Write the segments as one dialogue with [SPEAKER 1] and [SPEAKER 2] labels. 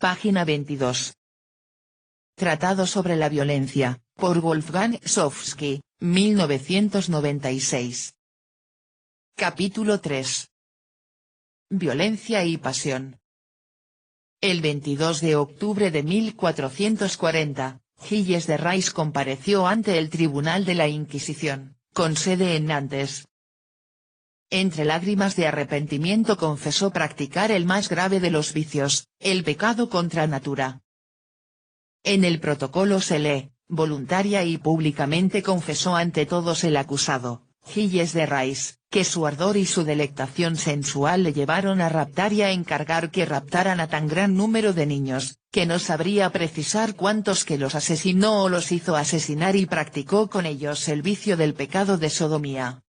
[SPEAKER 1] página 22. Tratado sobre la violencia, por Wolfgang Sofsky, 1996. Capítulo 3. Violencia y pasión. El 22 de octubre de 1440, Gilles de Rais compareció ante el Tribunal de la Inquisición, con sede en Nantes. Entre lágrimas de arrepentimiento confesó practicar el más grave de los vicios, el pecado contra natura. En el protocolo se lee, voluntaria y públicamente confesó ante todos el acusado, Gilles de Rais, que su ardor y su delectación sensual le llevaron a raptar y a encargar que raptaran a tan gran número de niños, que no sabría precisar cuántos, que los asesinó o los hizo asesinar y practicó con ellos el vicio del pecado de sodomía.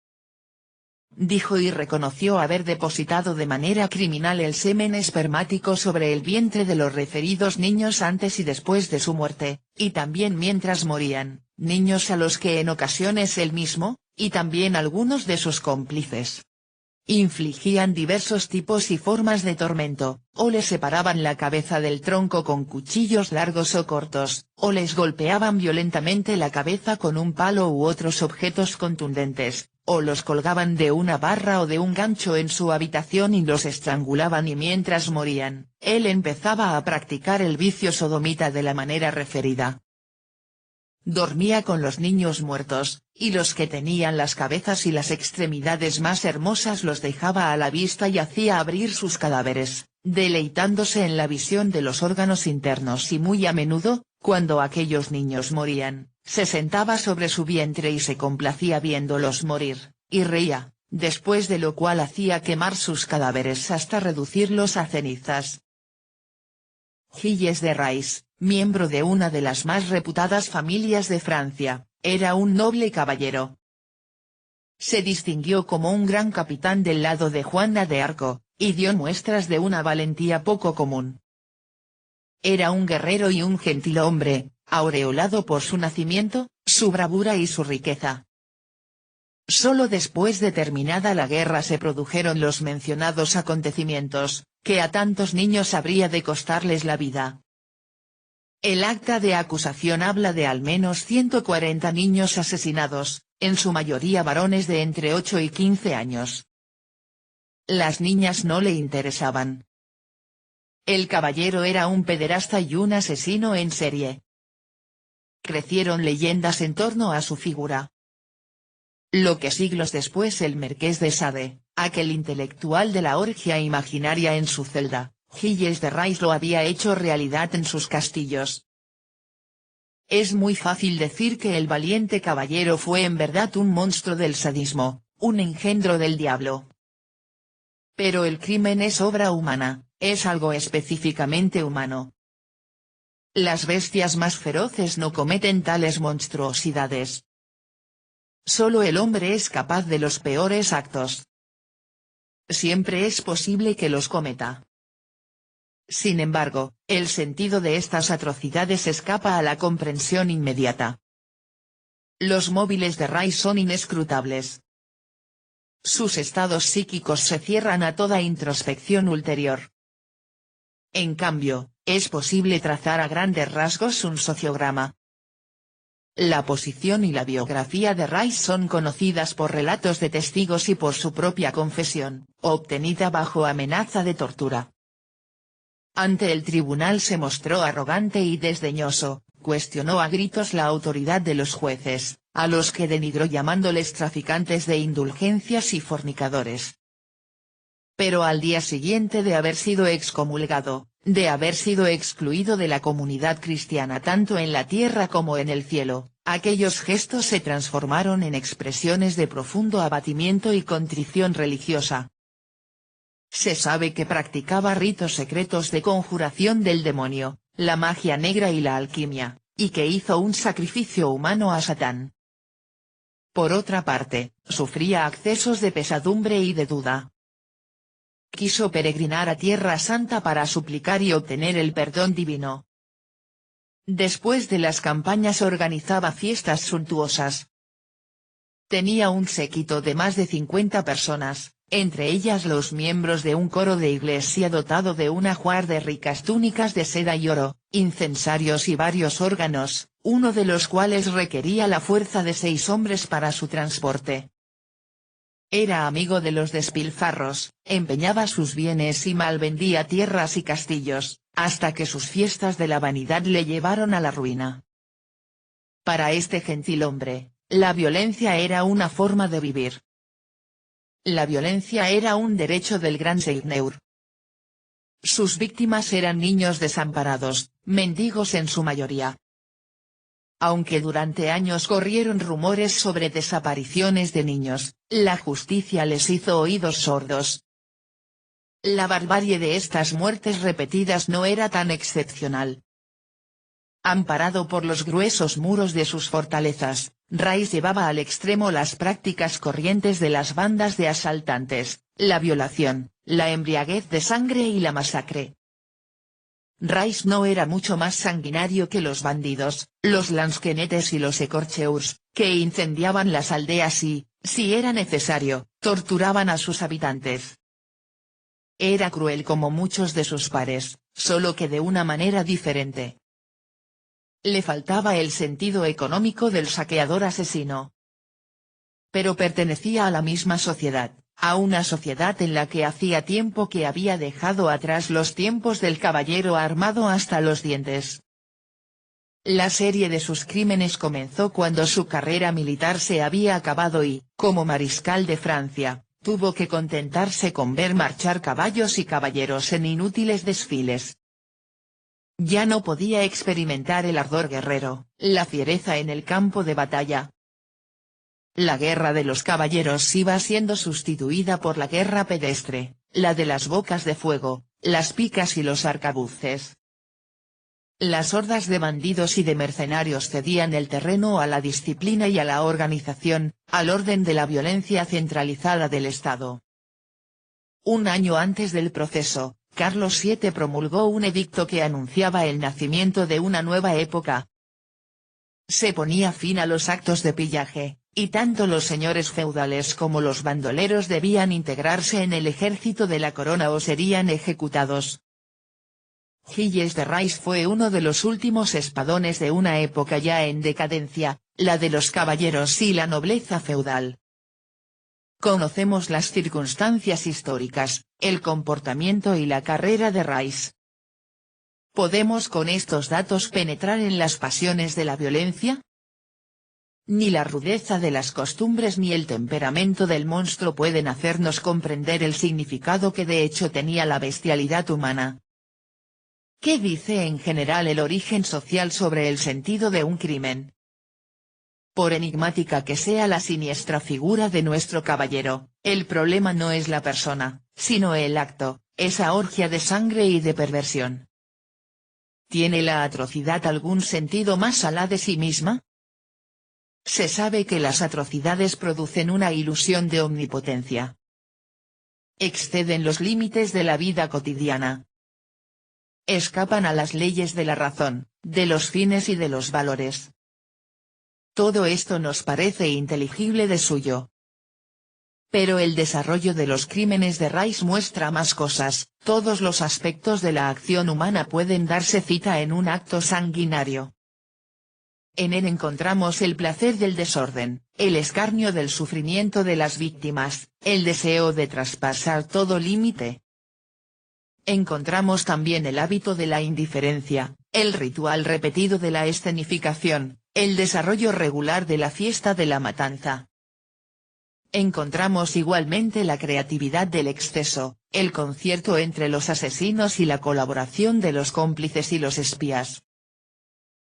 [SPEAKER 1] Dijo y reconoció haber depositado de manera criminal el semen espermático sobre el vientre de los referidos niños antes y después de su muerte, y también mientras morían, niños a los que en ocasiones él mismo, y también algunos de sus cómplices, infligían diversos tipos y formas de tormento, o les separaban la cabeza del tronco con cuchillos largos o cortos, o les golpeaban violentamente la cabeza con un palo u otros objetos contundentes, o los colgaban de una barra o de un gancho en su habitación y los estrangulaban, y mientras morían, él empezaba a practicar el vicio sodomita de la manera referida. Dormía con los niños muertos, y los que tenían las cabezas y las extremidades más hermosas los dejaba a la vista y hacía abrir sus cadáveres, deleitándose en la visión de los órganos internos, y muy a menudo, cuando aquellos niños morían, se sentaba sobre su vientre y se complacía viéndolos morir, y reía, después de lo cual hacía quemar sus cadáveres hasta reducirlos a cenizas. Gilles de Rais, miembro de una de las más reputadas familias de Francia, era un noble caballero. Se distinguió como un gran capitán del lado de Juana de Arco, y dio muestras de una valentía poco común. Era un guerrero y un gentilhombre, aureolado por su nacimiento, su bravura y su riqueza. Solo después de terminada la guerra se produjeron los mencionados acontecimientos, que a tantos niños habría de costarles la vida. El acta de acusación habla de al menos 140 niños asesinados, en su mayoría varones de entre 8 y 15 años. Las niñas no le interesaban. El caballero era un pederasta y un asesino en serie. Crecieron leyendas en torno a su figura. Lo que siglos después el Marqués de Sade, aquel intelectual de la orgia imaginaria en su celda, Gilles de Rais, lo había hecho realidad en sus castillos. Es muy fácil decir que el valiente caballero fue en verdad un monstruo del sadismo, un engendro del diablo. Pero el crimen es obra humana, es algo específicamente humano. Las bestias más feroces no cometen tales monstruosidades. Solo el hombre es capaz de los peores actos. Siempre es posible que los cometa. Sin embargo, el sentido de estas atrocidades escapa a la comprensión inmediata. Los móviles de Rais son inescrutables. Sus estados psíquicos se cierran a toda introspección ulterior. En cambio, es posible trazar a grandes rasgos un sociograma. La posición y la biografía de Rais son conocidas por relatos de testigos y por su propia confesión, obtenida bajo amenaza de tortura. Ante el tribunal se mostró arrogante y desdeñoso, cuestionó a gritos la autoridad de los jueces, a los que denigró llamándoles traficantes de indulgencias y fornicadores. Pero al día siguiente de haber sido excomulgado, de haber sido excluido de la comunidad cristiana tanto en la tierra como en el cielo, aquellos gestos se transformaron en expresiones de profundo abatimiento y contrición religiosa. Se sabe que practicaba ritos secretos de conjuración del demonio, la magia negra y la alquimia, y que hizo un sacrificio humano a Satán. Por otra parte, sufría accesos de pesadumbre y de duda. Quiso peregrinar a Tierra Santa para suplicar y obtener el perdón divino. Después de las campañas organizaba fiestas suntuosas. Tenía un séquito de más de 50 personas, entre ellas los miembros de un coro de iglesia dotado de un ajuar de ricas túnicas de seda y oro, incensarios y varios órganos, uno de los cuales requería la fuerza de 6 hombres para su transporte. Era amigo de los despilfarros, empeñaba sus bienes y malvendía tierras y castillos, hasta que sus fiestas de la vanidad le llevaron a la ruina. Para este gentilhombre, la violencia era una forma de vivir. La violencia era un derecho del gran Seigneur. Sus víctimas eran niños desamparados, mendigos en su mayoría. Aunque durante años corrieron rumores sobre desapariciones de niños, la justicia les hizo oídos sordos. La barbarie de estas muertes repetidas no era tan excepcional. Amparado por los gruesos muros de sus fortalezas, Rice llevaba al extremo las prácticas corrientes de las bandas de asaltantes, la violación, la embriaguez de sangre y la masacre. Rice no era mucho más sanguinario que los bandidos, los lansquenetes y los écorcheurs, que incendiaban las aldeas y, si era necesario, torturaban a sus habitantes. Era cruel como muchos de sus pares, solo que de una manera diferente. Le faltaba el sentido económico del saqueador asesino. Pero pertenecía a la misma sociedad, a una sociedad en la que hacía tiempo que había dejado atrás los tiempos del caballero armado hasta los dientes. La serie de sus crímenes comenzó cuando su carrera militar se había acabado y, como mariscal de Francia, tuvo que contentarse con ver marchar caballos y caballeros en inútiles desfiles. Ya no podía experimentar el ardor guerrero, la fiereza en el campo de batalla. La guerra de los caballeros iba siendo sustituida por la guerra pedestre, la de las bocas de fuego, las picas y los arcabuces. Las hordas de bandidos y de mercenarios cedían el terreno a la disciplina y a la organización, al orden de la violencia centralizada del Estado. Un año antes del proceso, Carlos VII promulgó un edicto que anunciaba el nacimiento de una nueva época. Se ponía fin a los actos de pillaje, y tanto los señores feudales como los bandoleros debían integrarse en el ejército de la corona o serían ejecutados. Gilles de Rais fue uno de los últimos espadones de una época ya en decadencia, la de los caballeros y la nobleza feudal. Conocemos las circunstancias históricas, el comportamiento y la carrera de Rais. ¿Podemos con estos datos penetrar en las pasiones de la violencia? Ni la rudeza de las costumbres ni el temperamento del monstruo pueden hacernos comprender el significado que de hecho tenía la bestialidad humana. ¿Qué dice en general el origen social sobre el sentido de un crimen? Por enigmática que sea la siniestra figura de nuestro caballero, el problema no es la persona, sino el acto, esa orgia de sangre y de perversión. ¿Tiene la atrocidad algún sentido más allá de sí misma? Se sabe que las atrocidades producen una ilusión de omnipotencia. Exceden los límites de la vida cotidiana. Escapan a las leyes de la razón, de los fines y de los valores. Todo esto nos parece inteligible de suyo. Pero el desarrollo de los crímenes de Rais muestra más cosas, todos los aspectos de la acción humana pueden darse cita en un acto sanguinario. En él encontramos el placer del desorden, el escarnio del sufrimiento de las víctimas, el deseo de traspasar todo límite. Encontramos también el hábito de la indiferencia, el ritual repetido de la escenificación, el desarrollo regular de la fiesta de la matanza. Encontramos igualmente la creatividad del exceso, el concierto entre los asesinos y la colaboración de los cómplices y los espías.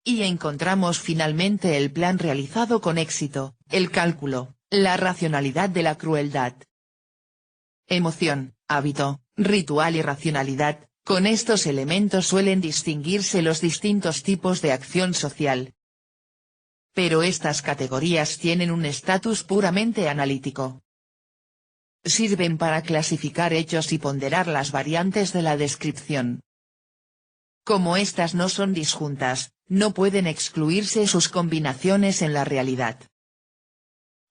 [SPEAKER 1] Y encontramos finalmente el plan realizado con éxito, el cálculo, la racionalidad de la crueldad. Emoción, hábito, ritual y racionalidad, con estos elementos suelen distinguirse los distintos tipos de acción social. Pero estas categorías tienen un estatus puramente analítico. Sirven para clasificar hechos y ponderar las variantes de la descripción. Como estas no son disjuntas, no pueden excluirse sus combinaciones en la realidad.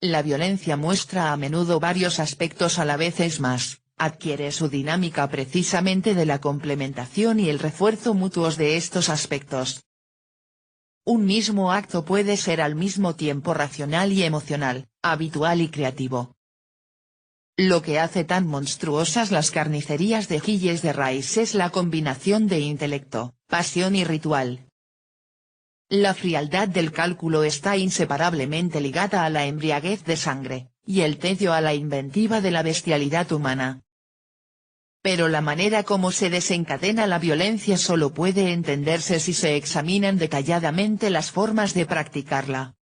[SPEAKER 1] La violencia muestra a menudo varios aspectos a la vez, es más, adquiere su dinámica precisamente de la complementación y el refuerzo mutuos de estos aspectos. Un mismo acto puede ser al mismo tiempo racional y emocional, habitual y creativo. Lo que hace tan monstruosas las carnicerías de Gilles de Rais es la combinación de intelecto, pasión y ritual. La frialdad del cálculo está inseparablemente ligada a la embriaguez de sangre, y el tedio a la inventiva de la bestialidad humana. Pero la manera como se desencadena la violencia solo puede entenderse si se examinan detalladamente las formas de practicarla.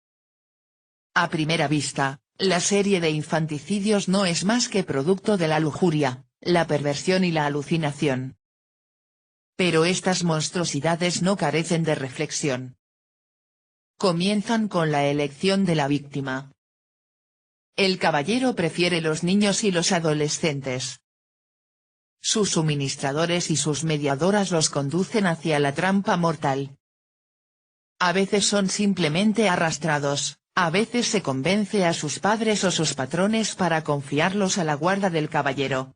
[SPEAKER 1] A primera vista, la serie de infanticidios no es más que producto de la lujuria, la perversión y la alucinación. Pero estas monstruosidades no carecen de reflexión. Comienzan con la elección de la víctima. El caballero prefiere los niños y los adolescentes. Sus suministradores y sus mediadoras los conducen hacia la trampa mortal. A veces son simplemente arrastrados, a veces se convence a sus padres o sus patrones para confiarlos a la guarda del caballero.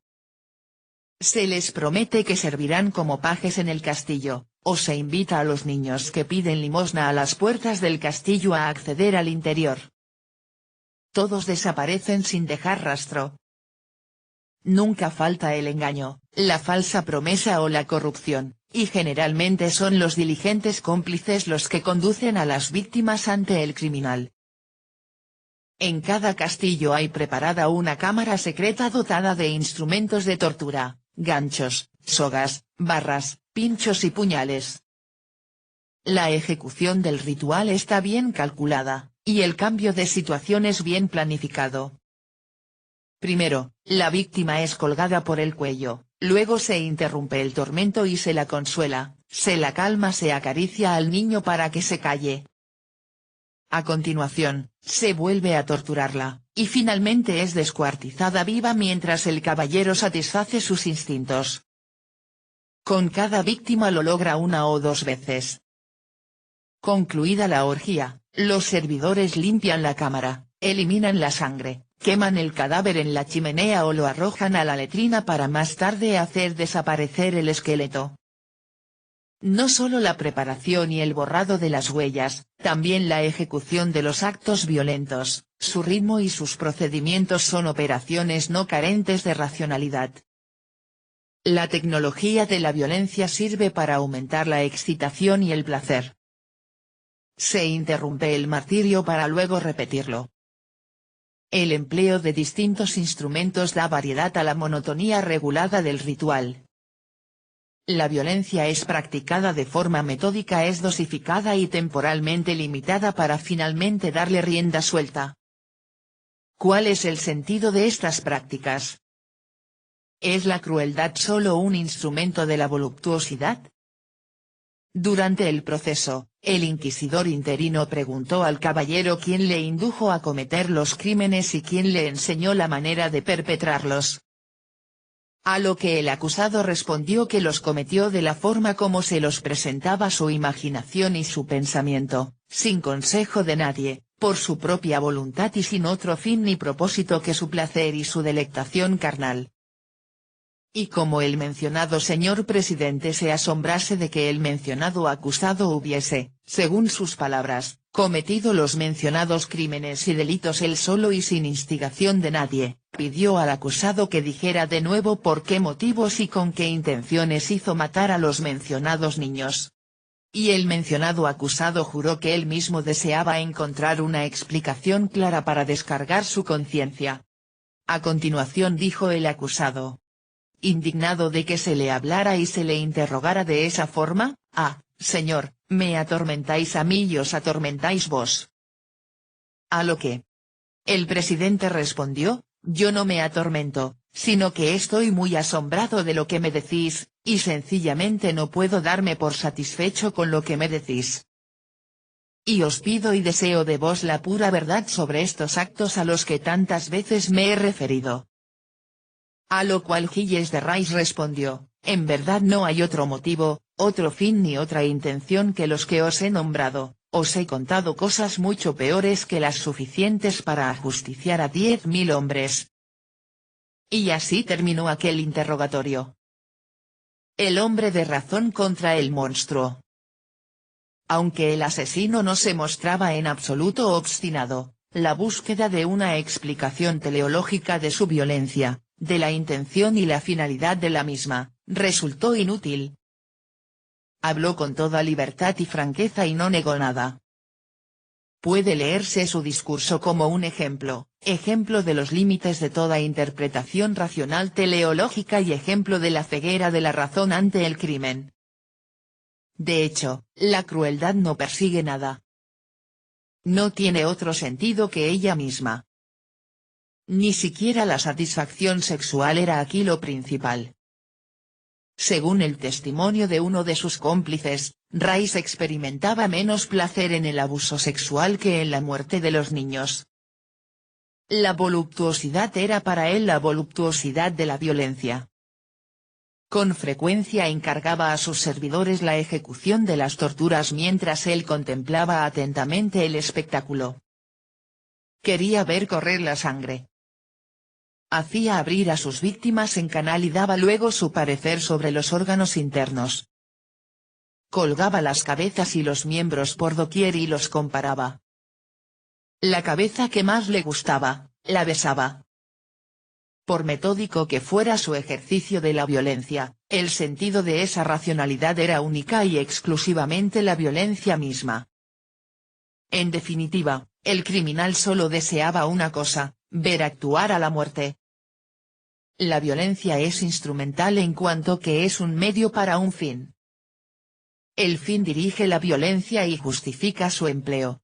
[SPEAKER 1] Se les promete que servirán como pajes en el castillo, o se invita a los niños que piden limosna a las puertas del castillo a acceder al interior. Todos desaparecen sin dejar rastro. Nunca falta el engaño, la falsa promesa o la corrupción, y generalmente son los diligentes cómplices los que conducen a las víctimas ante el criminal. En cada castillo hay preparada una cámara secreta dotada de instrumentos de tortura, ganchos, sogas, barras, pinchos y puñales. La ejecución del ritual está bien calculada, y el cambio de situación es bien planificado. Primero, la víctima es colgada por el cuello, luego se interrumpe el tormento y se la consuela, se la calma, se acaricia al niño para que se calle. A continuación, se vuelve a torturarla, y finalmente es descuartizada viva mientras el caballero satisface sus instintos. Con cada víctima lo logra una o dos veces. Concluida la orgía, los servidores limpian la cámara, eliminan la sangre, queman el cadáver en la chimenea o lo arrojan a la letrina para más tarde hacer desaparecer el esqueleto. No solo la preparación y el borrado de las huellas, también la ejecución de los actos violentos, su ritmo y sus procedimientos son operaciones no carentes de racionalidad. La tecnología de la violencia sirve para aumentar la excitación y el placer. Se interrumpe el martirio para luego repetirlo. El empleo de distintos instrumentos da variedad a la monotonía regulada del ritual. La violencia es practicada de forma metódica, es dosificada y temporalmente limitada para finalmente darle rienda suelta. ¿Cuál es el sentido de estas prácticas? ¿Es la crueldad solo un instrumento de la voluptuosidad? Durante el proceso, el inquisidor interino preguntó al caballero quién le indujo a cometer los crímenes y quién le enseñó la manera de perpetrarlos. A lo que el acusado respondió que los cometió de la forma como se los presentaba su imaginación y su pensamiento, sin consejo de nadie, por su propia voluntad y sin otro fin ni propósito que su placer y su delectación carnal. Y como el mencionado señor presidente se asombrase de que el mencionado acusado hubiese, según sus palabras, cometido los mencionados crímenes y delitos él solo y sin instigación de nadie, pidió al acusado que dijera de nuevo por qué motivos y con qué intenciones hizo matar a los mencionados niños. Y el mencionado acusado juró que él mismo deseaba encontrar una explicación clara para descargar su conciencia. A continuación dijo el acusado, indignado de que se le hablara y se le interrogara de esa forma: «Ah, señor, me atormentáis a mí y os atormentáis vos». A lo que el presidente respondió: «Yo no me atormento, sino que estoy muy asombrado de lo que me decís, y sencillamente no puedo darme por satisfecho con lo que me decís. Y os pido y deseo de vos la pura verdad sobre estos actos a los que tantas veces me he referido». A lo cual Gilles de Rais respondió: «En verdad no hay otro motivo, otro fin ni otra intención que los que os he nombrado, os he contado cosas mucho peores que las suficientes para ajusticiar a 10.000 hombres. Y así terminó aquel interrogatorio. El hombre de razón contra el monstruo. Aunque el asesino no se mostraba en absoluto obstinado, la búsqueda de una explicación teleológica de su violencia, de la intención y la finalidad de la misma, resultó inútil. Habló con toda libertad y franqueza y no negó nada. Puede leerse su discurso como un ejemplo de los límites de toda interpretación racional teleológica y ejemplo de la ceguera de la razón ante el crimen. De hecho, la crueldad no persigue nada. No tiene otro sentido que ella misma. Ni siquiera la satisfacción sexual era aquí lo principal. Según el testimonio de uno de sus cómplices, Rice experimentaba menos placer en el abuso sexual que en la muerte de los niños. La voluptuosidad era para él la voluptuosidad de la violencia. Con frecuencia encargaba a sus servidores la ejecución de las torturas mientras él contemplaba atentamente el espectáculo. Quería ver correr la sangre. Hacía abrir a sus víctimas en canal y daba luego su parecer sobre los órganos internos. Colgaba las cabezas y los miembros por doquier y los comparaba. La cabeza que más le gustaba, la besaba. Por metódico que fuera su ejercicio de la violencia, el sentido de esa racionalidad era única y exclusivamente la violencia misma. En definitiva, el criminal solo deseaba una cosa, ver actuar a la muerte. La violencia es instrumental en cuanto que es un medio para un fin. El fin dirige la violencia y justifica su empleo.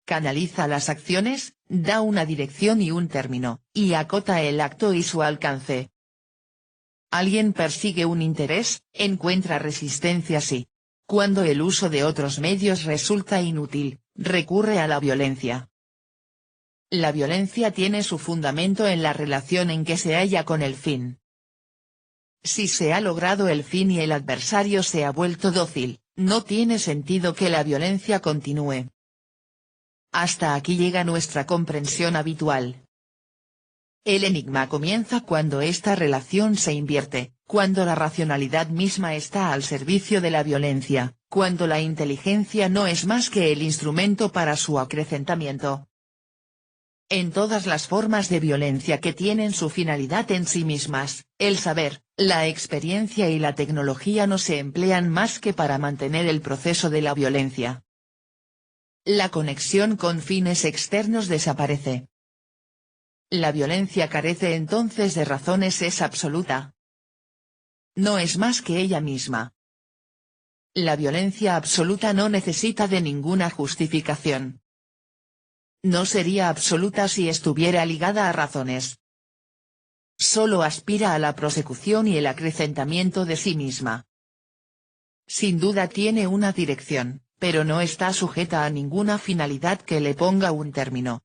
[SPEAKER 1] Canaliza las acciones, da una dirección y un término, y acota el acto y su alcance. Alguien persigue un interés, encuentra resistencia sí. Cuando el uso de otros medios resulta inútil, recurre a la violencia. La violencia tiene su fundamento en la relación en que se halla con el fin. Si se ha logrado el fin y el adversario se ha vuelto dócil, no tiene sentido que la violencia continúe. Hasta aquí llega nuestra comprensión habitual. El enigma comienza cuando esta relación se invierte, cuando la racionalidad misma está al servicio de la violencia, cuando la inteligencia no es más que el instrumento para su acrecentamiento. En todas las formas de violencia que tienen su finalidad en sí mismas, el saber, la experiencia y la tecnología no se emplean más que para mantener el proceso de la violencia. La conexión con fines externos desaparece. La violencia carece entonces de razones, es absoluta. No es más que ella misma. La violencia absoluta no necesita de ninguna justificación. No sería absoluta si estuviera ligada a razones. Solo aspira a la prosecución y el acrecentamiento de sí misma. Sin duda tiene una dirección, pero no está sujeta a ninguna finalidad que le ponga un término.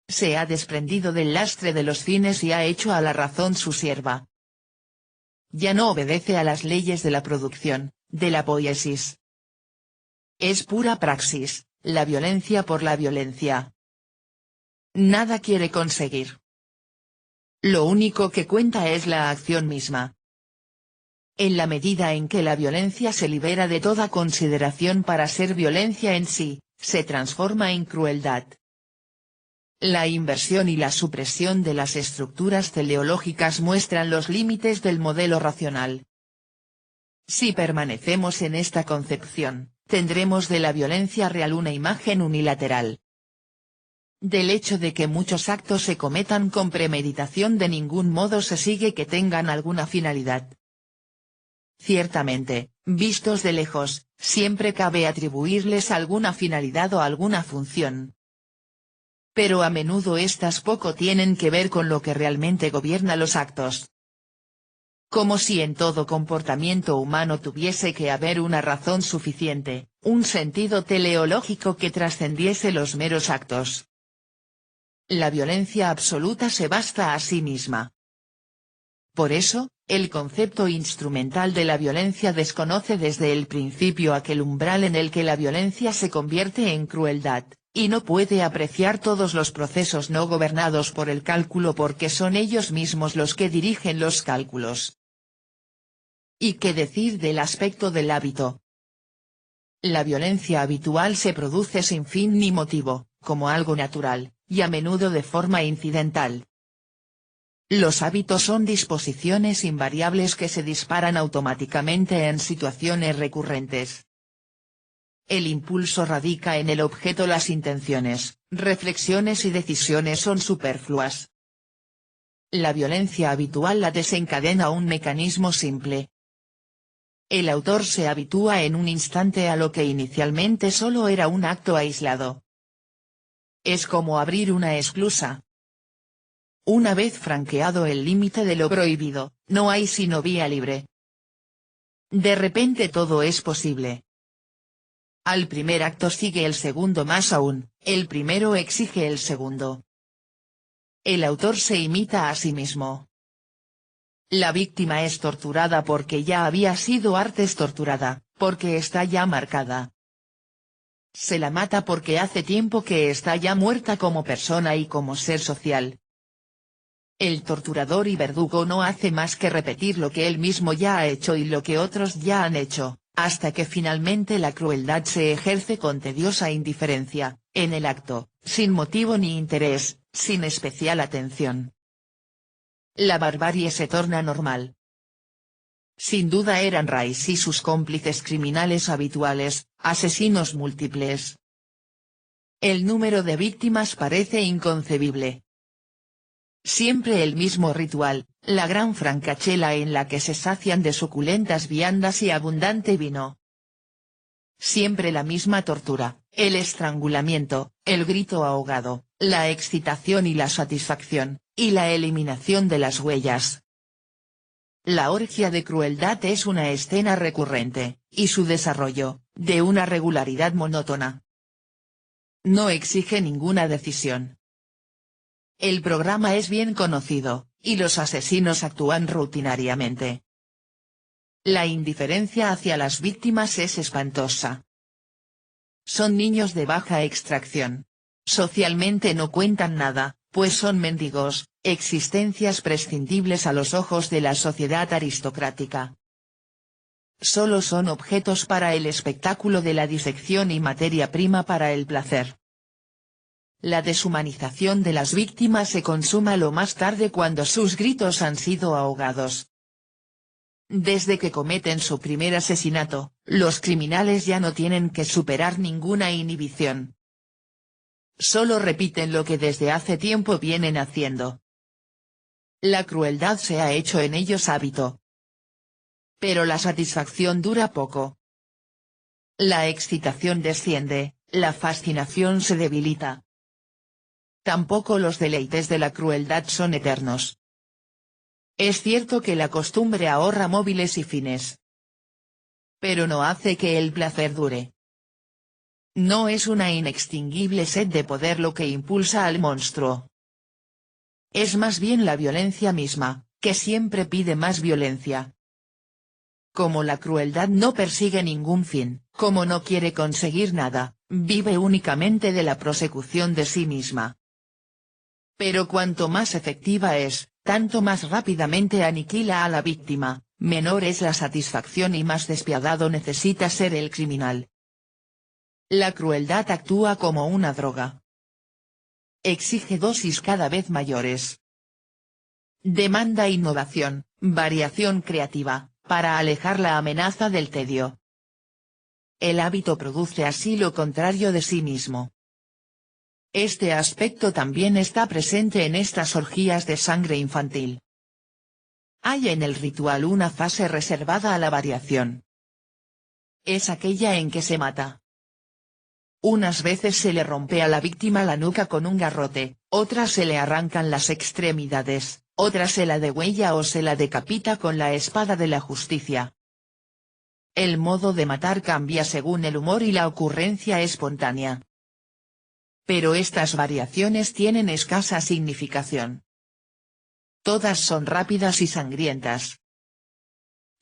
[SPEAKER 1] Se ha desprendido del lastre de los fines y ha hecho a la razón su sierva. Ya no obedece a las leyes de la producción, de la poiesis. Es pura praxis, la violencia por la violencia. Nada quiere conseguir. Lo único que cuenta es la acción misma. En la medida en que la violencia se libera de toda consideración para ser violencia en sí, se transforma en crueldad. La inversión y la supresión de las estructuras teleológicas muestran los límites del modelo racional. Si permanecemos en esta concepción, tendremos de la violencia real una imagen unilateral. Del hecho de que muchos actos se cometan con premeditación de ningún modo se sigue que tengan alguna finalidad. Ciertamente, vistos de lejos, siempre cabe atribuirles alguna finalidad o alguna función. Pero a menudo estas poco tienen que ver con lo que realmente gobierna los actos. Como si en todo comportamiento humano tuviese que haber una razón suficiente, un sentido teleológico que trascendiese los meros actos. La violencia absoluta se basta a sí misma. Por eso, el concepto instrumental de la violencia desconoce desde el principio aquel umbral en el que la violencia se convierte en crueldad, y no puede apreciar todos los procesos no gobernados por el cálculo porque son ellos mismos los que dirigen los cálculos. ¿Y qué decir del aspecto del hábito? La violencia habitual se produce sin fin ni motivo, como algo natural, y a menudo de forma incidental. Los hábitos son disposiciones invariables que se disparan automáticamente en situaciones recurrentes. El impulso radica en el objeto, las intenciones, reflexiones y decisiones son superfluas. La violencia habitual la desencadena un mecanismo simple. El autor se habitúa en un instante a lo que inicialmente solo era un acto aislado. Es como abrir una esclusa. Una vez franqueado el límite de lo prohibido, no hay sino vía libre. De repente todo es posible. Al primer acto sigue el segundo, más aún, el primero exige el segundo. El autor se imita a sí mismo. La víctima es torturada porque ya había sido antes torturada, porque está ya marcada. Se la mata porque hace tiempo que está ya muerta como persona y como ser social. El torturador y verdugo no hace más que repetir lo que él mismo ya ha hecho y lo que otros ya han hecho, hasta que finalmente la crueldad se ejerce con tediosa indiferencia, en el acto, sin motivo ni interés, sin especial atención. La barbarie se torna normal. Sin duda eran Rice y sus cómplices criminales habituales, asesinos múltiples. El número de víctimas parece inconcebible. Siempre el mismo ritual, la gran francachela en la que se sacian de suculentas viandas y abundante vino. Siempre la misma tortura, el estrangulamiento, el grito ahogado, la excitación y la satisfacción, y la eliminación de las huellas. La orgia de crueldad es una escena recurrente, y su desarrollo, de una regularidad monótona. No exige ninguna decisión. El programa es bien conocido, y los asesinos actúan rutinariamente. La indiferencia hacia las víctimas es espantosa. Son niños de baja extracción. Socialmente no cuentan nada, pues son mendigos, existencias prescindibles a los ojos de la sociedad aristocrática. Solo son objetos para el espectáculo de la disección y materia prima para el placer. La deshumanización de las víctimas se consuma lo más tarde cuando sus gritos han sido ahogados. Desde que cometen su primer asesinato, los criminales ya no tienen que superar ninguna inhibición. Solo repiten lo que desde hace tiempo vienen haciendo. La crueldad se ha hecho en ellos hábito. Pero la satisfacción dura poco. La excitación desciende, la fascinación se debilita. Tampoco los deleites de la crueldad son eternos. Es cierto que la costumbre ahorra móviles y fines. Pero no hace que el placer dure. No es una inextinguible sed de poder lo que impulsa al monstruo. Es más bien la violencia misma, que siempre pide más violencia. Como la crueldad no persigue ningún fin, como no quiere conseguir nada, vive únicamente de la prosecución de sí misma. Pero cuanto más efectiva es, tanto más rápidamente aniquila a la víctima, menor es la satisfacción y más despiadado necesita ser el criminal. La crueldad actúa como una droga. Exige dosis cada vez mayores. Demanda innovación, variación creativa, para alejar la amenaza del tedio. El hábito produce así lo contrario de sí mismo. Este aspecto también está presente en estas orgías de sangre infantil. Hay en el ritual una fase reservada a la variación. Es aquella en que se mata. Unas veces se le rompe a la víctima la nuca con un garrote, otras se le arrancan las extremidades, otras se la degüella o se la decapita con la espada de la justicia. El modo de matar cambia según el humor y la ocurrencia espontánea. Pero estas variaciones tienen escasa significación. Todas son rápidas y sangrientas.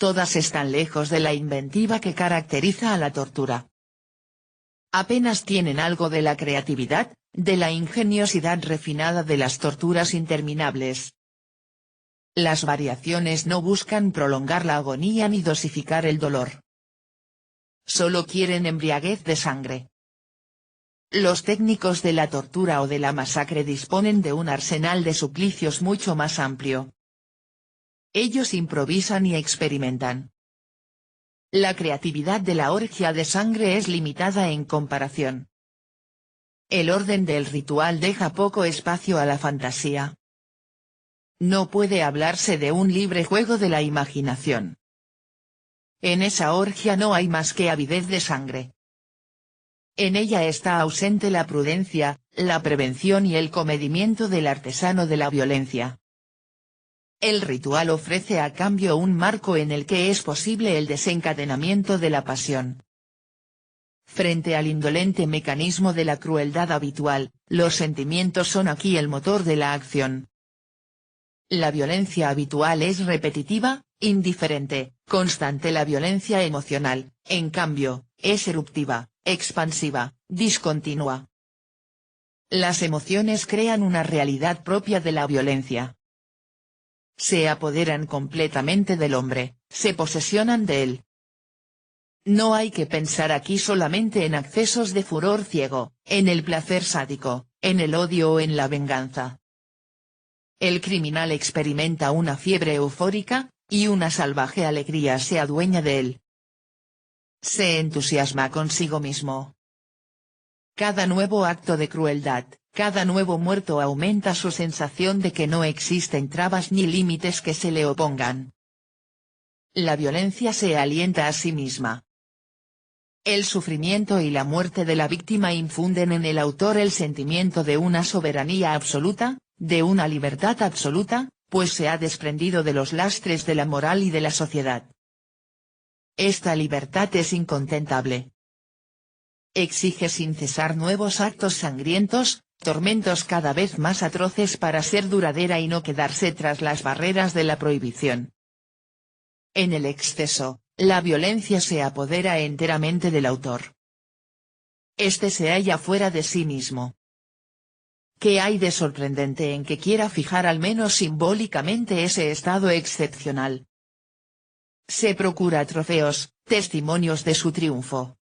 [SPEAKER 1] Todas están lejos de la inventiva que caracteriza a la tortura. Apenas tienen algo de la creatividad, de la ingeniosidad refinada de las torturas interminables. Las variaciones no buscan prolongar la agonía ni dosificar el dolor. Solo quieren embriaguez de sangre. Los técnicos de la tortura o de la masacre disponen de un arsenal de suplicios mucho más amplio. Ellos improvisan y experimentan. La creatividad de la orgia de sangre es limitada en comparación. El orden del ritual deja poco espacio a la fantasía. No puede hablarse de un libre juego de la imaginación. En esa orgia no hay más que avidez de sangre. En ella está ausente la prudencia, la prevención y el comedimiento del artesano de la violencia. El ritual ofrece a cambio un marco en el que es posible el desencadenamiento de la pasión. Frente al indolente mecanismo de la crueldad habitual, los sentimientos son aquí el motor de la acción. La violencia habitual es repetitiva, indiferente, constante. La violencia emocional, en cambio, es eruptiva, expansiva, discontinua. Las emociones crean una realidad propia de la violencia. Se apoderan completamente del hombre, se posesionan de él. No hay que pensar aquí solamente en accesos de furor ciego, en el placer sádico, en el odio o en la venganza. El criminal experimenta una fiebre eufórica, y una salvaje alegría se adueña de él. Se entusiasma consigo mismo. Cada nuevo acto de crueldad, cada nuevo muerto aumenta su sensación de que no existen trabas ni límites que se le opongan. La violencia se alienta a sí misma. El sufrimiento y la muerte de la víctima infunden en el autor el sentimiento de una soberanía absoluta, de una libertad absoluta, pues se ha desprendido de los lastres de la moral y de la sociedad. Esta libertad es incontentable. Exige sin cesar nuevos actos sangrientos, tormentos cada vez más atroces para ser duradera y no quedarse tras las barreras de la prohibición. En el exceso, la violencia se apodera enteramente del autor. Este se halla fuera de sí mismo. ¿Qué hay de sorprendente en que quiera fijar al menos simbólicamente ese estado excepcional? Se procura trofeos, testimonios de su triunfo.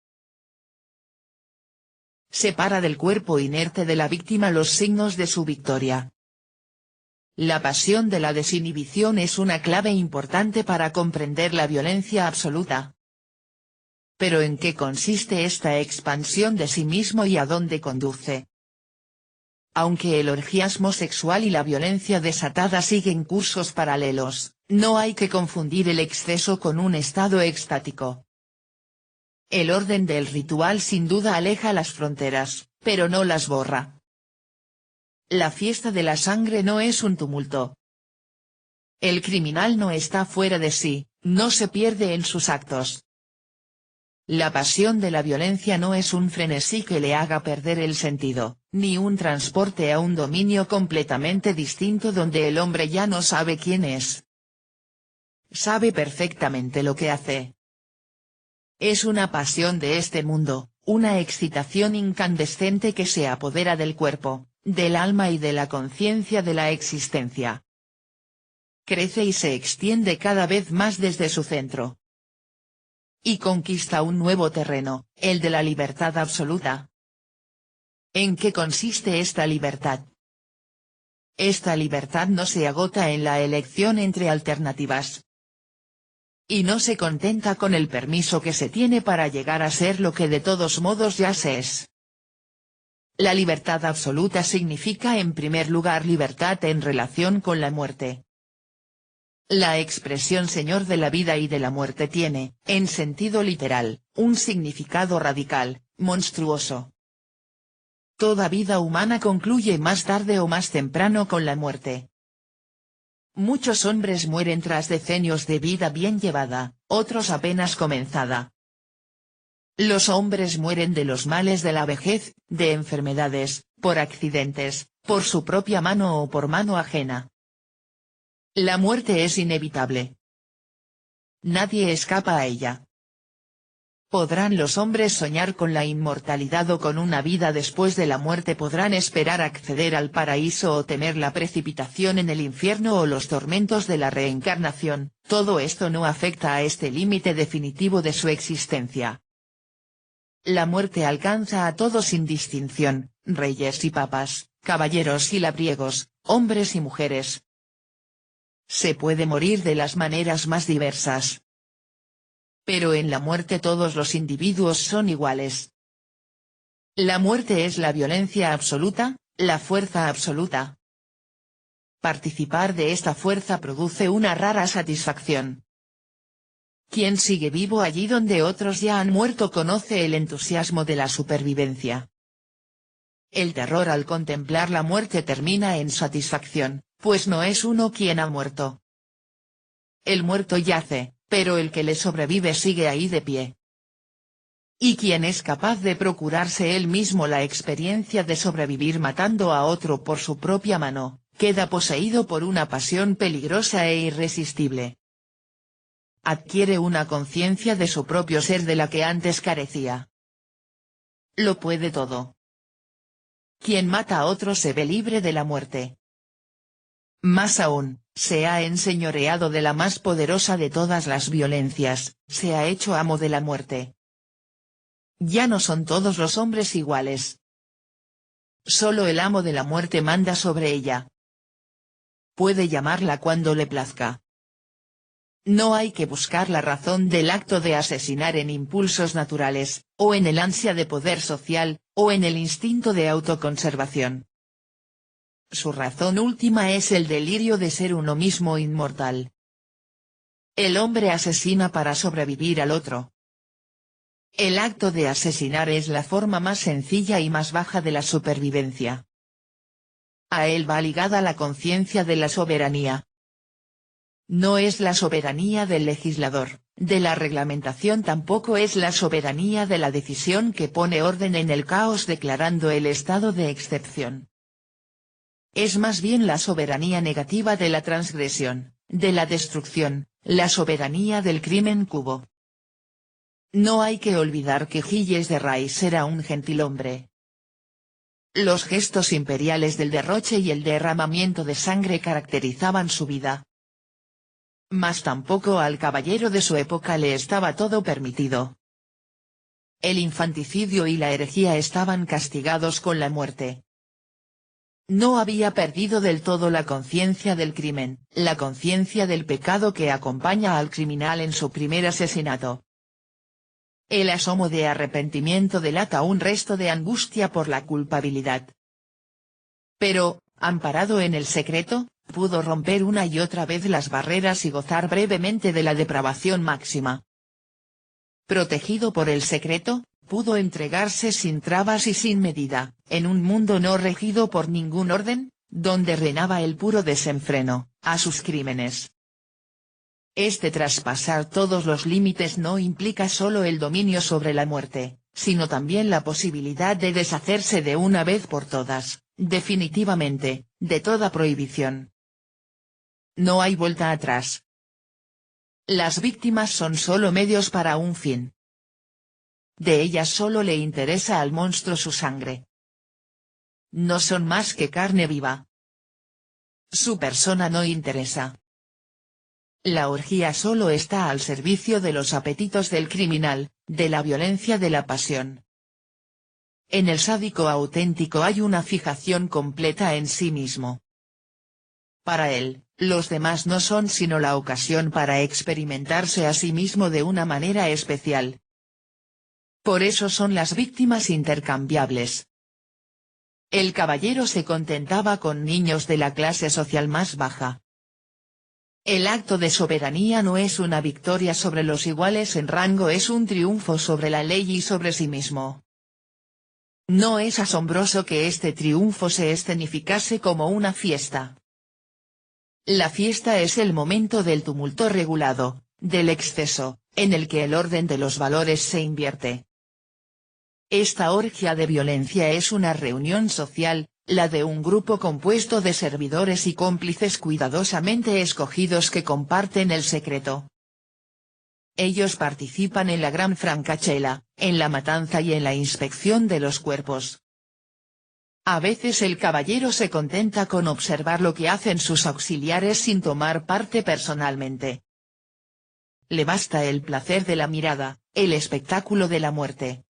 [SPEAKER 1] Separa del cuerpo inerte de la víctima los signos de su victoria. La pasión de la desinhibición es una clave importante para comprender la violencia absoluta. Pero ¿en qué consiste esta expansión de sí mismo y a dónde conduce? Aunque el orgiasmo sexual y la violencia desatada siguen cursos paralelos, no hay que confundir el exceso con un estado extático. El orden del ritual sin duda aleja las fronteras, pero no las borra. La fiesta de la sangre no es un tumulto. El criminal no está fuera de sí, no se pierde en sus actos. La pasión de la violencia no es un frenesí que le haga perder el sentido, ni un transporte a un dominio completamente distinto donde el hombre ya no sabe quién es. Sabe perfectamente lo que hace. Es una pasión de este mundo, una excitación incandescente que se apodera del cuerpo, del alma y de la conciencia de la existencia. Crece y se extiende cada vez más desde su centro. Y conquista un nuevo terreno, el de la libertad absoluta. ¿En qué consiste esta libertad? Esta libertad no se agota en la elección entre alternativas. Y no se contenta con el permiso que se tiene para llegar a ser lo que de todos modos ya se es. La libertad absoluta significa en primer lugar libertad en relación con la muerte. La expresión Señor de la vida y de la muerte tiene, en sentido literal, un significado radical, monstruoso. Toda vida humana concluye más tarde o más temprano con la muerte. Muchos hombres mueren tras decenios de vida bien llevada, otros apenas comenzada. Los hombres mueren de los males de la vejez, de enfermedades, por accidentes, por su propia mano o por mano ajena. La muerte es inevitable. nadie escapa a ella. ¿Podrán los hombres soñar con la inmortalidad o con una vida después de la muerte? ¿Podrán esperar acceder al paraíso o temer la precipitación en el infierno o los tormentos de la reencarnación? Todo esto no afecta a este límite definitivo de su existencia. La muerte alcanza a todos sin distinción, reyes y papas, caballeros y labriegos, hombres y mujeres. Se puede morir de las maneras más diversas. Pero en la muerte todos los individuos son iguales. La muerte es la violencia absoluta, la fuerza absoluta. Participar de esta fuerza produce una rara satisfacción. Quien sigue vivo allí donde otros ya han muerto conoce el entusiasmo de la supervivencia. El terror al contemplar la muerte termina en satisfacción, pues no es uno quien ha muerto. El muerto yace, pero el que le sobrevive sigue ahí de pie. ¿Y quién es capaz de procurarse él mismo la experiencia de sobrevivir matando a otro por su propia mano, queda poseído por una pasión peligrosa e irresistible? Adquiere una conciencia de su propio ser de la que antes carecía. Lo puede todo. Quien mata a otro se ve libre de la muerte. Más aún, se ha enseñoreado de la más poderosa de todas las violencias, se ha hecho amo de la muerte. Ya no son todos los hombres iguales. Solo el amo de la muerte manda sobre ella. Puede llamarla cuando le plazca. No hay que buscar la razón del acto de asesinar en impulsos naturales, o en el ansia de poder social, o en el instinto de autoconservación. Su razón última es el delirio de ser uno mismo inmortal. El hombre asesina para sobrevivir al otro. El acto de asesinar es la forma más sencilla y más baja de la supervivencia. A él va ligada la conciencia de la soberanía. No es la soberanía del legislador, de la reglamentación, tampoco es la soberanía de la decisión que pone orden en el caos declarando el estado de excepción. Es más bien la soberanía negativa de la transgresión, de la destrucción, la soberanía del crimen cubo. No hay que olvidar que Gilles de Rais era un gentilhombre. Los gestos imperiales del derroche y el derramamiento de sangre caracterizaban su vida. Mas tampoco al caballero de su época le estaba todo permitido. El infanticidio y la herejía estaban castigados con la muerte. No había perdido del todo la conciencia del crimen, la conciencia del pecado que acompaña al criminal en su primer asesinato. El asomo de arrepentimiento delata un resto de angustia por la culpabilidad. Pero, amparado en el secreto, pudo romper una y otra vez las barreras y gozar brevemente de la depravación máxima. Protegido por el secreto, pudo entregarse sin trabas y sin medida, en un mundo no regido por ningún orden, donde reinaba el puro desenfreno, a sus crímenes. Este traspasar todos los límites no implica solo el dominio sobre la muerte, sino también la posibilidad de deshacerse de una vez por todas, definitivamente, de toda prohibición. No hay vuelta atrás. Las víctimas son solo medios para un fin. De ellas solo le interesa al monstruo su sangre. No son más que carne viva. Su persona no interesa. La orgía solo está al servicio de los apetitos del criminal, de la violencia de la pasión. En el sádico auténtico hay una fijación completa en sí mismo. Para él, los demás no son sino la ocasión para experimentarse a sí mismo de una manera especial. Por eso son las víctimas intercambiables. El caballero se contentaba con niños de la clase social más baja. El acto de soberanía no es una victoria sobre los iguales en rango, es un triunfo sobre la ley y sobre sí mismo. No es asombroso que este triunfo se escenificase como una fiesta. La fiesta es el momento del tumulto regulado, del exceso, en el que el orden de los valores se invierte. Esta orgia de violencia es una reunión social, la de un grupo compuesto de servidores y cómplices cuidadosamente escogidos que comparten el secreto. Ellos participan en la gran francachela, en la matanza y en la inspección de los cuerpos. A veces el caballero se contenta con observar lo que hacen sus auxiliares sin tomar parte personalmente. Le basta el placer de la mirada, el espectáculo de la muerte.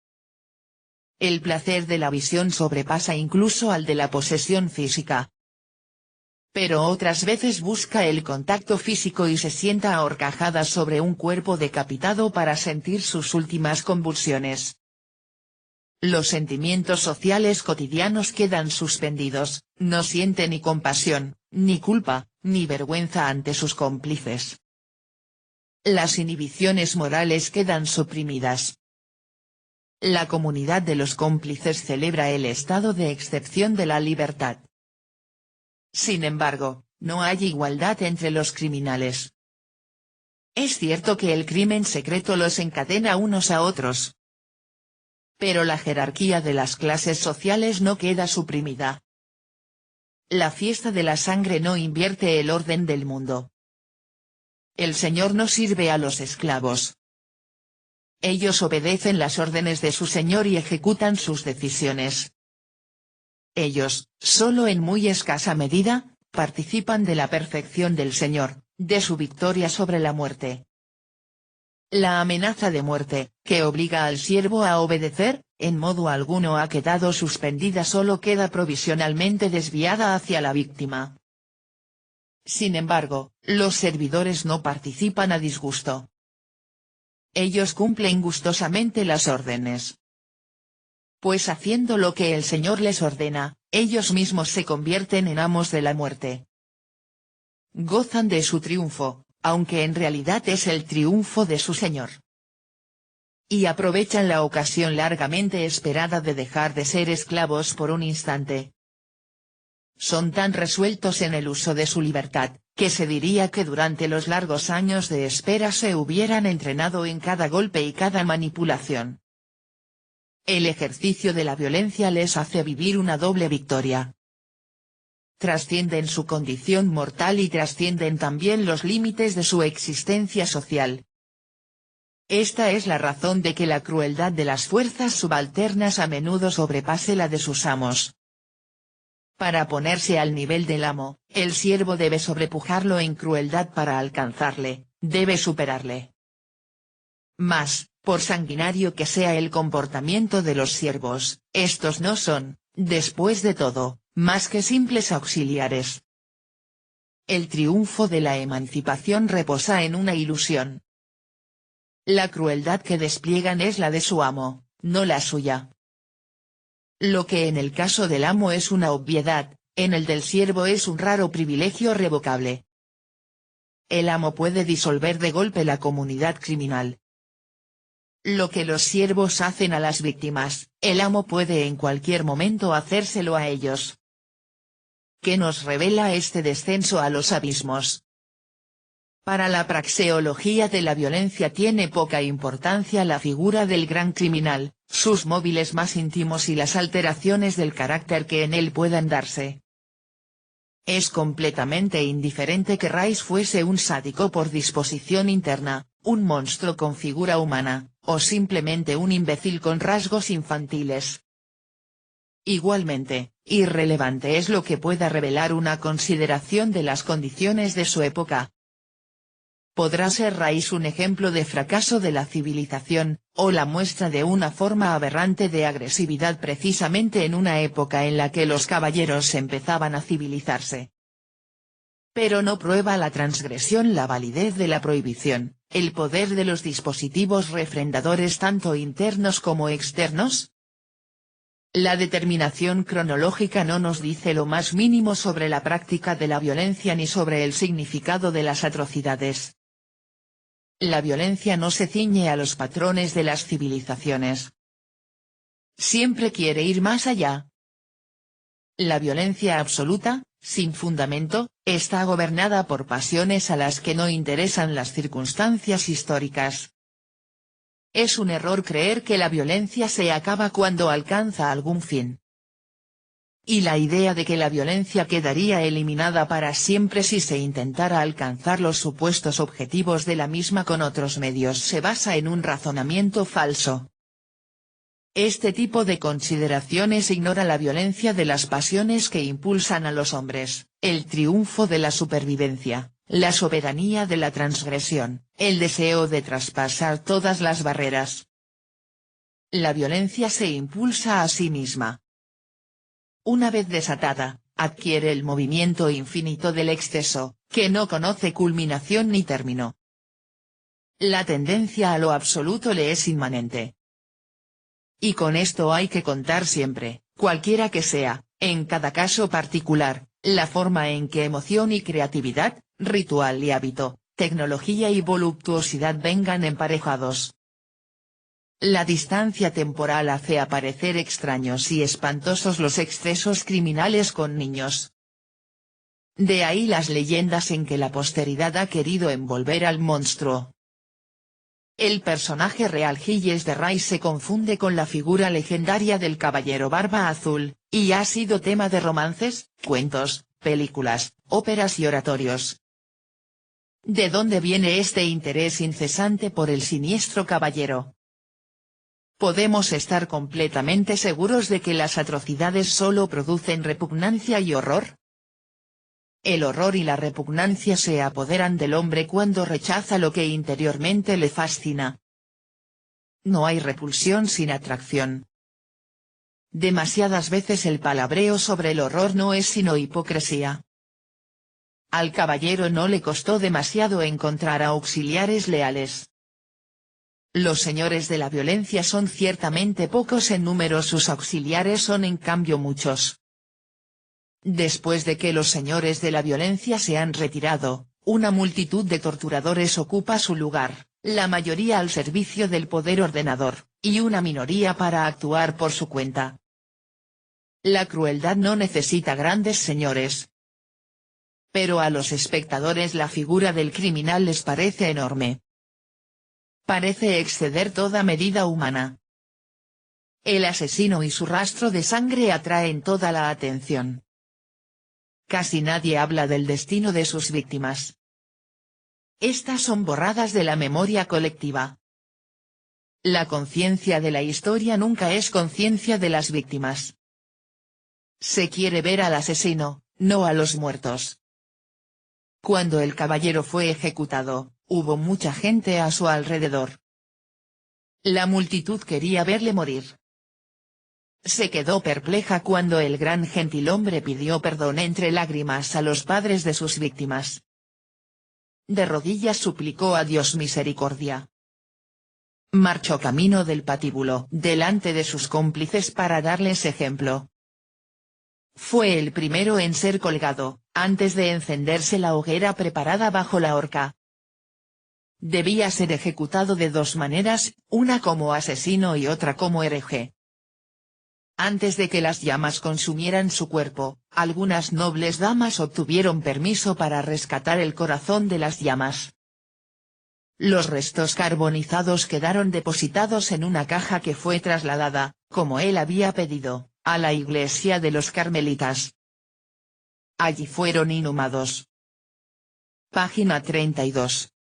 [SPEAKER 1] El placer de la visión sobrepasa incluso al de la posesión física. Pero otras veces busca el contacto físico y se sienta a horcajadas sobre un cuerpo decapitado para sentir sus últimas convulsiones. Los sentimientos sociales cotidianos quedan suspendidos, no siente ni compasión, ni culpa, ni vergüenza ante sus cómplices. Las inhibiciones morales quedan suprimidas. La comunidad de los cómplices celebra el estado de excepción de la libertad. Sin embargo, no hay igualdad entre los criminales. Es cierto que el crimen secreto los encadena unos a otros. Pero la jerarquía de las clases sociales no queda suprimida. La fiesta de la sangre no invierte el orden del mundo. El Señor no sirve a los esclavos. Ellos obedecen las órdenes de su Señor y ejecutan sus decisiones. Ellos, solo en muy escasa medida, participan de la perfección del Señor, de su victoria sobre la muerte. La amenaza de muerte, que obliga al siervo a obedecer, en modo alguno ha quedado suspendida, solo queda provisionalmente desviada hacia la víctima. Sin embargo, los servidores no participan a disgusto. Ellos cumplen gustosamente las órdenes. Pues haciendo lo que el Señor les ordena, ellos mismos se convierten en amos de la muerte. Gozan de su triunfo, aunque en realidad es el triunfo de su Señor. Y aprovechan la ocasión largamente esperada de dejar de ser esclavos por un instante. Son tan resueltos en el uso de su libertad, que se diría que durante los largos años de espera se hubieran entrenado en cada golpe y cada manipulación. El ejercicio de la violencia les hace vivir una doble victoria. Trascienden su condición mortal y trascienden también los límites de su existencia social. Esta es la razón de que la crueldad de las fuerzas subalternas a menudo sobrepase la de sus amos. Para ponerse al nivel del amo, el siervo debe sobrepujarlo en crueldad para alcanzarle, debe superarle. Mas, por sanguinario que sea el comportamiento de los siervos, estos no son, después de todo, más que simples auxiliares. El triunfo de la emancipación reposa en una ilusión. La crueldad que despliegan es la de su amo, no la suya. Lo que en el caso del amo es una obviedad, en el del siervo es un raro privilegio revocable. El amo puede disolver de golpe la comunidad criminal. Lo que los siervos hacen a las víctimas, el amo puede en cualquier momento hacérselo a ellos. ¿Qué nos revela este descenso a los abismos? Para la praxeología de la violencia tiene poca importancia la figura del gran criminal, sus móviles más íntimos y las alteraciones del carácter que en él puedan darse. Es completamente indiferente que Rice fuese un sádico por disposición interna, un monstruo con figura humana, o simplemente un imbécil con rasgos infantiles. Igualmente, irrelevante es lo que pueda revelar una consideración de las condiciones de su época. Podrá ser Rice un ejemplo de fracaso de la civilización, o la muestra de una forma aberrante de agresividad precisamente en una época en la que los caballeros empezaban a civilizarse. Pero no prueba la transgresión la validez de la prohibición, el poder de los dispositivos refrendadores tanto internos como externos. La determinación cronológica no nos dice lo más mínimo sobre la práctica de la violencia ni sobre el significado de las atrocidades. La violencia no se ciñe a los patrones de las civilizaciones. Siempre quiere ir más allá. La violencia absoluta, sin fundamento, está gobernada por pasiones a las que no interesan las circunstancias históricas. Es un error creer que la violencia se acaba cuando alcanza algún fin. y la idea de que la violencia quedaría eliminada para siempre si se intentara alcanzar los supuestos objetivos de la misma con otros medios se basa en un razonamiento falso. Este tipo de consideraciones ignora la violencia de las pasiones que impulsan a los hombres, el triunfo de la supervivencia, la soberanía de la transgresión, el deseo de traspasar todas las barreras. La violencia se impulsa a sí misma. Una vez desatada, adquiere el movimiento infinito del exceso, que no conoce culminación ni término. La tendencia a lo absoluto le es inmanente. Y con esto hay que contar siempre, cualquiera que sea, en cada caso particular, la forma en que emoción y creatividad, ritual y hábito, tecnología y voluptuosidad vengan emparejados. La distancia temporal hace aparecer extraños y espantosos los excesos criminales con niños. De ahí las leyendas en que la posteridad ha querido envolver al monstruo. El personaje real Gilles de Rais se confunde con la figura legendaria del caballero Barba Azul, y ha sido tema de romances, cuentos, películas, óperas y oratorios. ¿De dónde viene este interés incesante por el siniestro caballero? ¿Podemos estar completamente seguros de que las atrocidades solo producen repugnancia y horror? El horror y la repugnancia se apoderan del hombre cuando rechaza lo que interiormente le fascina. No hay repulsión sin atracción. Demasiadas veces el palabreo sobre el horror no es sino hipocresía. Al caballero no le costó demasiado encontrar a auxiliares leales. Los señores de la violencia son ciertamente pocos en número, sus auxiliares son en cambio muchos. Después de que los señores de la violencia se han retirado, una multitud de torturadores ocupa su lugar, la mayoría al servicio del poder ordenador, y una minoría para actuar por su cuenta. La crueldad no necesita grandes señores. Pero a los espectadores la figura del criminal les parece enorme. Parece exceder toda medida humana. El asesino y su rastro de sangre atraen toda la atención. Casi nadie habla del destino de sus víctimas. Estas son borradas de la memoria colectiva. La conciencia de la historia nunca es conciencia de las víctimas. Se quiere ver al asesino, no a los muertos. Cuando el caballero fue ejecutado, hubo mucha gente a su alrededor. La multitud quería verle morir. Se quedó perpleja cuando el gran gentilhombre pidió perdón entre lágrimas a los padres de sus víctimas. De rodillas suplicó a Dios misericordia. Marchó camino del patíbulo delante de sus cómplices para darles ejemplo. Fue el primero en ser colgado, antes de encenderse la hoguera preparada bajo la horca. Debía ser ejecutado de dos maneras, una como asesino y otra como hereje. Antes de que las llamas consumieran su cuerpo, algunas nobles damas obtuvieron permiso para rescatar el corazón de las llamas. Los restos carbonizados quedaron depositados en una caja que fue trasladada, como él había pedido, a la iglesia de los Carmelitas. Allí fueron inhumados. Página 32.